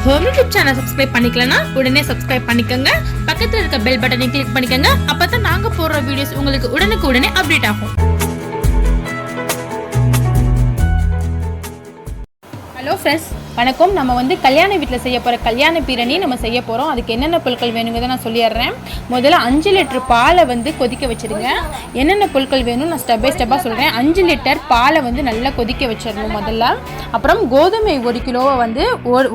Home YouTube channel subscribe பண்ணிக்கலனா உடனே subscribe பண்ணிக்கோங்க. பக்கத்துல இருக்க பெல் பட்டனை கிளிக் பண்ணிக்கோங்க. அப்பதான் நாங்க போடுற வீடியோஸ் உங்களுக்கு உடனுக்குடனே அப்டேட் ஆகும். ஹலோ ஃப்ரெண்ட்ஸ், வணக்கம். நம்ம வந்து கல்யாண வீட்டில் செய்ய போகிற கல்யாண பிரியாணி நம்ம செய்ய போகிறோம். அதுக்கு என்னென்ன பொருட்கள் வேணுங்கிறத நான் சொல்லிடுறேன். முதல்ல 5 லிட்டர் பாலை வந்து கொதிக்க வச்சுருங்க. என்னென்ன பொருட்கள் வேணும் நான் ஸ்டெப் பை ஸ்டெப்பாக சொல்கிறேன். 5 லிட்டர் பாலை வந்து நல்லா கொதிக்க வச்சிடணும் முதல்ல. அப்புறம் கோதுமை 1 கிலோவை வந்து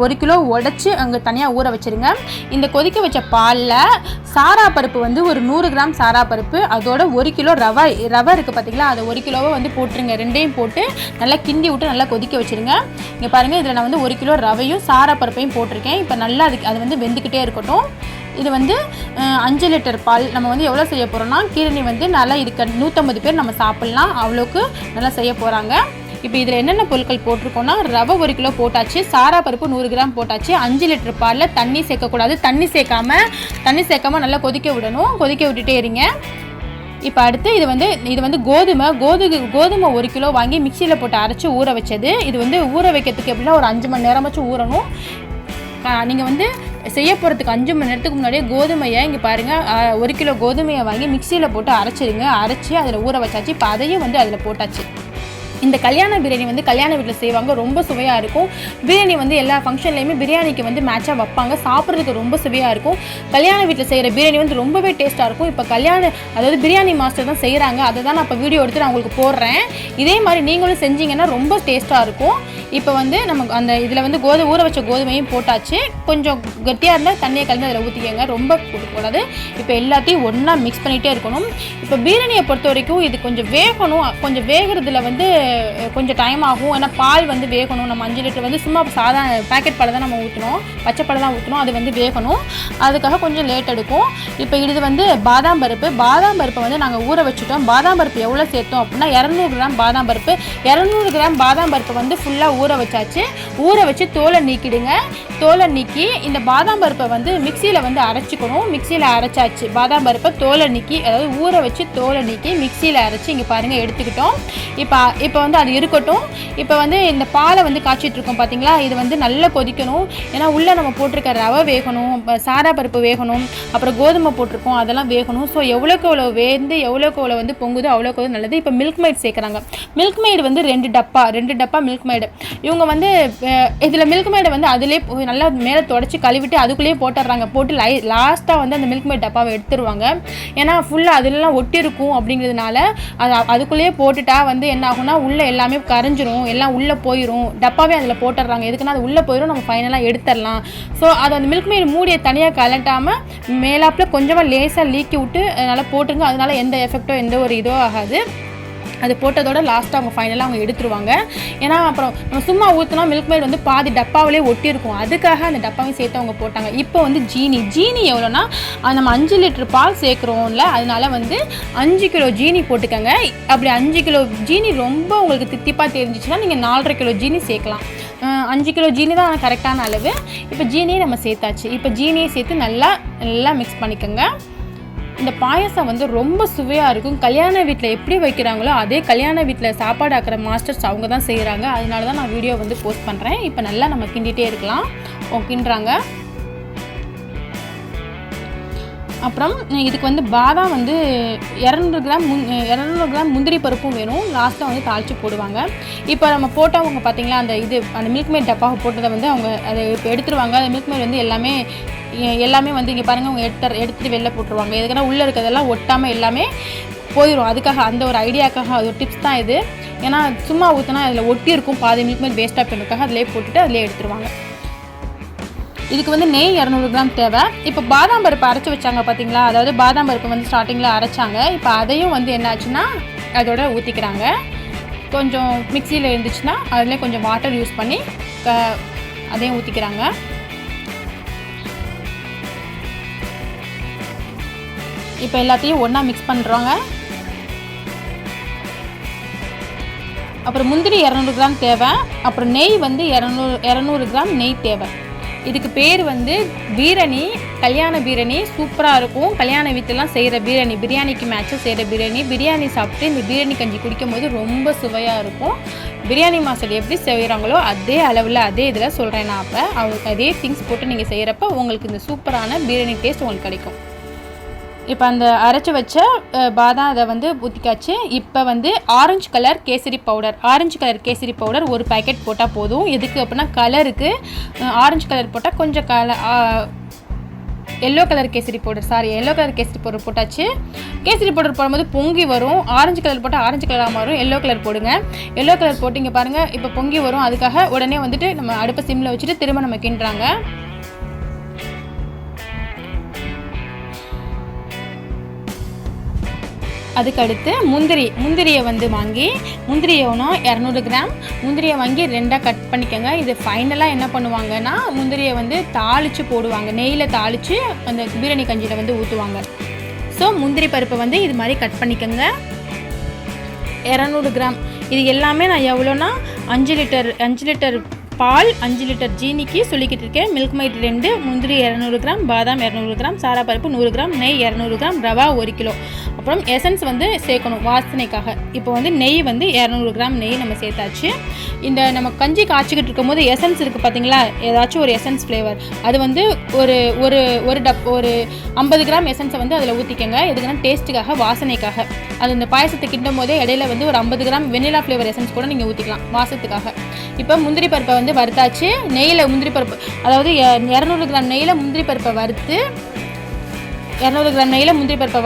1 கிலோ உடச்சி அங்கே தனியாக ஊற வச்சுருங்க. இந்த கொதிக்க வச்ச பாலில் சாரா பருப்பு வந்து ஒரு 100 கிராம் சாரா பருப்பு, அதோட 1 கிலோ ரவை இருக்குது பார்த்தீங்களா, அதை 1 கிலோவை வந்து போட்டுருங்க. ரெண்டையும் போட்டு நல்லா கிண்டி விட்டு நல்லா கொதிக்க வச்சுருங்க. இங்கே பாருங்கள், இதில் நான் வந்து 1 கிலோ ரவையும் சாரா பருப்பையும் போட்டிருக்கேன். இப்போ நல்லா அது வந்து வெந்துக்கிட்டே இருக்கட்டும். இது வந்து 5 லிட்டர் பால். நம்ம வந்து எவ்வளோ செய்ய போகிறோம்னா, கீரணி வந்து நல்லா இதுக்கு 150 பேர் நம்ம சாப்பிட்லாம், அவ்வளோக்கு நல்லா செய்ய போகிறாங்க. இப்போ இதில் என்னென்ன பொருட்கள் போட்டிருக்கோன்னா, ரவை 1 கிலோ போட்டாச்சு, சாரா பருப்பு 100 கிராம் போட்டாச்சு. 5 லிட்டர் பாலில் தண்ணி சேர்க்கக்கூடாது. தண்ணி சேர்க்காம நல்லா கொதிக்க விடணும். கொதிக்க விட்டுட்டே இருங்க. இப்போ அடுத்து இது வந்து கோதுமை 1 கிலோ வாங்கி மிக்சியில் போட்டு அரைச்சி ஊற வச்சது. இது வந்து ஊற வைக்கிறதுக்கு எப்படின்னா ஒரு 5 மணி நேரமாச்சும் ஊறணும். நீங்கள் வந்து செய்ய போகிறதுக்கு 5 மணி நேரத்துக்கு முன்னாடியே கோதுமையை இங்கே பாருங்கள், 1 கிலோ கோதுமையை வாங்கி மிக்சியில் போட்டு அரைச்சிடுங்க. அரைச்சி அதில் ஊற வச்சாச்சு. இப்போ அதையும் வந்து அதில் போட்டாச்சு. இந்த கல்யாண பிரியாணி வந்து கல்யாண வீட்டில் செய்வாங்க, ரொம்ப சுவையாக இருக்கும். பிரியாணி வந்து எல்லா ஃபங்க்ஷன்லேயுமே பிரியாணிக்கு வந்து மேட்சாக வைப்பாங்க, சாப்பிட்றதுக்கு ரொம்ப சுவையாக இருக்கும். கல்யாண வீட்டில் செய்கிற பிரியாணி வந்து ரொம்பவே டேஸ்ட்டாக இருக்கும். இப்போ அதாவது பிரியாணி மாஸ்டர் தான் செய்கிறாங்க, அதை தான் நான் இப்போ வீடியோ எடுத்து நான் உங்களுக்கு போடுறேன். இதே மாதிரி நீங்களும் செஞ்சீங்கன்னா ரொம்ப டேஸ்ட்டாக இருக்கும். இப்போ வந்து நமக்கு அந்த இதில் வந்து ஊற வச்ச கோதுமையும் போட்டாச்சு. கொஞ்சம் கட்டியாக இருந்தால் தண்ணியை கலந்து அதில் ஊற்றிக்கங்க, ரொம்ப கொடுக்கக்கூடாது. இப்போ எல்லாத்தையும் ஒன்றா மிக்ஸ் பண்ணிகிட்டே இருக்கணும். இப்போ பிரியாணியை பொறுத்த வரைக்கும் இது கொஞ்சம் வேகணும். கொஞ்சம் வேகிறதுல வந்து கொஞ்சம் டைம் ஆகும். ஏன்னா பால் வந்து வேகணும். நம்ம 5 லிட்டர் வந்து சும்மா சாதாரண பேக்கெட் பால் தான் நம்ம ஊற்றணும், பச்சை பால் தான் ஊற்றணும். அது வந்து வேகணும், அதுக்காக கொஞ்சம் லேட் எடுக்கும். இப்போ இது வந்து பாதாம் பருப்பை வந்து நாங்கள் ஊற வச்சுட்டோம். பாதாம் பருப்பு எவ்வளோ சேர்த்தோம் அப்படின்னா 200 கிராம் பாதாம் பருப்பு. 200 கிராம் பாதாம் பருப்பை வந்து ஃபுல்லாக ஊற வச்சாச்சு. ஊற வச்சு தோலை நீக்கிடுங்க. தோலை நீக்கி இந்த பாதாம் பருப்பை வந்து மிக்சியில் வந்து அரைச்சிக்கணும். மிக்சியில் அரைச்சாச்சு. பாதாம் பருப்பை தோலை நீக்கி, அதாவது ஊற வச்சு தோலை நீக்கி மிக்சியில் அரைச்சி இங்கே பாருங்கள் எடுத்துக்கிட்டோம். இப்போ வந்து அது இருக்கட்டும். இப்போ வந்து இந்த பாலை வந்து காய்ச்சிட்ருக்கோம் பார்த்தீங்களா, இது வந்து நல்லா கொதிக்கணும். ஏன்னா உள்ளே நம்ம போட்டிருக்க ரவை வேகணும், சாரா பருப்பு வேகணும், அப்புறம் கோதுமை போட்டிருக்கோம், அதெல்லாம் வேகணும். ஸோ எவ்வளோக்கு எவ்வளோ வந்து பொங்குதோ அவ்வளோக்கு நல்லது. இப்போ மில்க் மைட் சேர்க்குறாங்க. மில்க் மைடு வந்து 2 டப்பா மில்க் மைடு. இவங்க வந்து இதில் மில்க் மைடை வந்து அதிலே நல்லா மேலே தொடச்சி கழுவிட்டு அதுக்குள்ளேயே போட்டுடுறாங்க. போட்டு லாஸ்ட்டாக வந்து அந்த மில்க் மைட் டப்பாவை எடுத்துருவாங்க. ஏன்னா ஃபுல்லாக அதிலெலாம் ஒட்டிருக்கும் அப்படிங்கிறதுனால அதுக்குள்ளேயே போட்டுட்டா வந்து என்ன ஆகும்னா உள்ளே எல்லாமே கரைஞ்சிரும், எல்லாம் உள்ளே போயிடும். டப்பாவே அதில் போட்டுடுறாங்க. எதுக்குன்னா அது உள்ளே போயிடும், நம்ம ஃபைனலாக எடுத்துடலாம். ஸோ அது அந்த மில்க் மைட் மூடியை தனியாக கலட்டாமல் மேலாப்பில் கொஞ்சமாக லேசாக லீக்கி விட்டு அதனால் போட்டுருங்க. அதனால எந்த எஃபெக்டோ எந்த ஒரு இதோ ஆகாது. அது போட்டதோட லாஸ்ட்டாக அவங்க ஃபைனலாக அவங்க எடுத்துருவாங்க. ஏன்னா அப்புறம் நம்ம சும்மா ஊற்றினா மில்க் மைட் வந்து பாதி டப்பாவிலே ஒட்டியிருக்கும், அதுக்காக அந்த டப்பாவையும் சேர்த்து அவங்க போட்டாங்க. இப்போ வந்து ஜீனி எவ்வளோனா, நம்ம 5 லிட்டர் பால் சேர்க்குறோம்ல, அதனால வந்து 5 கிலோ ஜீனி போட்டுக்கோங்க. அப்படி 5 கிலோ ஜீனி ரொம்ப உங்களுக்கு தித்திப்பாக தெரிஞ்சிச்சுன்னா நீங்கள் 4.5 கிலோ ஜீனி சேர்க்கலாம். 5 கிலோ ஜீனி தான் கரெக்டான அளவு. இப்போ ஜீனியை நம்ம சேர்த்தாச்சு. இப்போ ஜீனியை சேர்த்து நல்லா மிக்ஸ் பண்ணிக்கோங்க. இந்த பாயசம் வந்து ரொம்ப சுவையாக இருக்கும். கல்யாண வீட்டில் எப்படி வைக்கிறாங்களோ அதே கல்யாண வீட்டில் சாப்பாடு ஆக்கிற மாஸ்டர்ஸ் அவங்க தான் செய்கிறாங்க. அதனால தான் நான் வீடியோ வந்து போஸ்ட் பண்ணுறேன். இப்போ நல்லா நம்ம கிண்டிகிட்டே இருக்கலாம். கிண்டுறாங்க. அப்புறம் இதுக்கு வந்து பாதாம் வந்து 200 கிராம் முந்திரி பருப்பும் வேணும். லாஸ்ட்டில் வந்து தாளித்து போடுவாங்க. இப்போ நம்ம போட்டவங்க பார்த்தீங்களா, அந்த மில்க் மேட் டப்பாவை போட்டதை வந்து அவங்க அதை இப்போ எடுத்துருவாங்க. அந்த மில்க் மேட் வந்து எல்லாமே வந்து இங்கே பாருங்கள், அவங்க எடுத்துகிட்டு வெளில போட்டுருவாங்க. எதுக்குன்னா உள்ளே இருக்கிறதெல்லாம் ஒட்டாமல் எல்லாமே போயிடும். அதுக்காக அந்த ஒரு ஐடியாக்காக அது ஒரு டிப்ஸ் தான் இது. ஏன்னா சும்மா ஊற்றினா அதில் ஒட்டி இருக்கும், பாதி மில்க் மேட் வேஸ்ட்டாக பண்ணுறதுக்காக அதிலே போட்டுட்டு அதிலே எடுத்துருவாங்க. இதுக்கு வந்து நெய் 200 கிராம் தேவை. இப்போ பாதாம் பருப்பு அரைச்சி வச்சாங்க பார்த்தீங்களா, அதாவது பாதாம் பருப்பு வந்து ஸ்டார்டிங்கில் அரைச்சாங்க. இப்போ அதையும் வந்து என்ன ஆச்சுன்னா அதோட ஊற்றிக்கிறாங்க. கொஞ்சம் மிக்சியில் இருந்துச்சுன்னா அதிலே கொஞ்சம் வாட்டர் யூஸ் பண்ணி அதையும் ஊற்றிக்கிறாங்க. இப்போ எல்லாத்தையும் ஒன்றா மிக்ஸ் பண்ணுறாங்க. அப்புறம் முந்திரி 200 கிராம் தேவை. அப்புறம் நெய் வந்து 200 கிராம் நெய் தேவை. இதுக்கு பேர் வந்து பீரணி, கல்யாண பிரியாணி. சூப்பராக இருக்கும். கல்யாண வீட்டிலலாம் செய்கிற பிரியாணிக்கு மேட்சாக செய்கிற பிரியாணி சாப்பிட்டு இந்த பிரியாணி கஞ்சி குடிக்கும் போது ரொம்ப சுவையாக இருக்கும். பிரியாணி மாஸ்டர் எப்படி செய்கிறாங்களோ அதே அளவில் அதே இதில் சொல்கிறேன் நான். அப்போ அவங்களுக்கு அதே திங்ஸ் போட்டு நீங்கள் செய்கிறப்ப உங்களுக்கு இந்த சூப்பரான பிரியாணி டேஸ்ட் உங்களுக்கு கிடைக்கும். இப்போ அந்த அரைச்சி வச்ச பாதாம் அதை வந்து ஊற்றிக்காச்சு. இப்போ வந்து ஆரஞ்சு கலர் கேசரி பவுடர் ஒரு பேக்கெட் போட்டால் போதும். எதுக்கு அப்படின்னா கலருக்கு ஆரஞ்சு கலர் போட்டால் கொஞ்சம் எல்லோ கலர் கேசரி பவுடர் போட்டாச்சு. கேசரி பவுடர் போடும்போது பொங்கி வரும். ஆரஞ்சு கலர் போட்டால் ஆரஞ்சு கலராக மாறும். எல்லோ கலர் போடுங்க. எல்லோ கலர் போட்டிங்க பாருங்கள், இப்போ பொங்கி வரும். அதுக்காக உடனே வந்துட்டு நம்ம அடுப்பை சிம்மில் வச்சுட்டு திரும்ப நம்ம கிண்டுறாங்க. அதுக்கடுத்து முந்திரியை வந்து வாங்கி முந்திரியை 200 கிராம் முந்திரியை வாங்கி 2ஆக கட் பண்ணிக்கோங்க. இது ஃபைனலாக என்ன பண்ணுவாங்கன்னா முந்திரியை வந்து தாளித்து போடுவாங்க. நெய்யில் தாளித்து அந்த பிரியாணி கஞ்சியில் வந்து ஊற்றுவாங்க. ஸோ முந்திரி பருப்பை வந்து இது மாதிரி கட் பண்ணிக்கோங்க. 200 கிராம் இது எல்லாமே நான் எவ்வளோனா 5 லிட்டர் பால் 5 லிட்டர் ஜீனிக்கு சொல்லிக்கிட்டு இருக்கேன். மில்க் மைட் 2, முந்திரி 200 கிராம், பாதாம் 200 கிராம், சாராப்பருப்பு 100 கிராம், நெய் 200 கிராம், ரவா 1 கிலோ. அப்புறம் எசன்ஸ் வந்து சேர்க்கணும் வாசனைக்காக. இப்போ வந்து நெய் வந்து 200 கிராம் நெய் நம்ம சேர்த்தாச்சு. இந்த நம்ம கஞ்சி காய்ச்சிக்கிட்டு இருக்கும் போது எசன்ஸ் இருக்குது பார்த்தீங்களா, ஏதாச்சும் ஒரு எசன்ஸ் ஃப்ளேவர் அது வந்து ஒரு 50 கிராம் எசன்ஸை வந்து அதில் ஊற்றிக்கங்க. எதுக்குன்னா டேஸ்ட்டுக்காக, வாசனைக்காக. அது இந்த பாயசத்தை கிண்டும் போதே இடையில வந்து ஒரு 50 கிராம் வெண்ணிலா ஃப்ளேவர் எசன்ஸ் கூட நீங்கள் ஊற்றிக்கலாம் வாசத்துக்காக. இப்போ முந்திரி பருப்பை வந்து வறுத்தாச்சு. நெய்யில் முந்திரி பருப்பு, அதாவது 200 கிராம் நெய்யில் முந்திரி பருப்பை வறுத்து 200 கிராம் நெய்யில் முந்திரி பருப்பை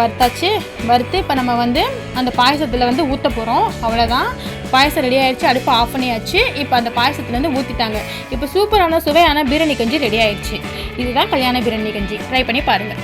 வறுத்து இப்போ நம்ம வந்து அந்த பாயசத்தில் வந்து ஊற்ற போகிறோம். அவ்வளோதான், பாயசம் ரெடி ஆகிடுச்சு. அடுப்பு ஆஃப் பண்ணியாச்சு. இப்போ அந்த பாயசத்துலேருந்து ஊற்றிட்டாங்க. இப்போ சூப்பரான சுவையான பிரியாணி கஞ்சி ரெடி ஆகிடுச்சு. இதுதான் கல்யாண பிரியாணி கஞ்சி. ட்ரை பண்ணி பாருங்கள்.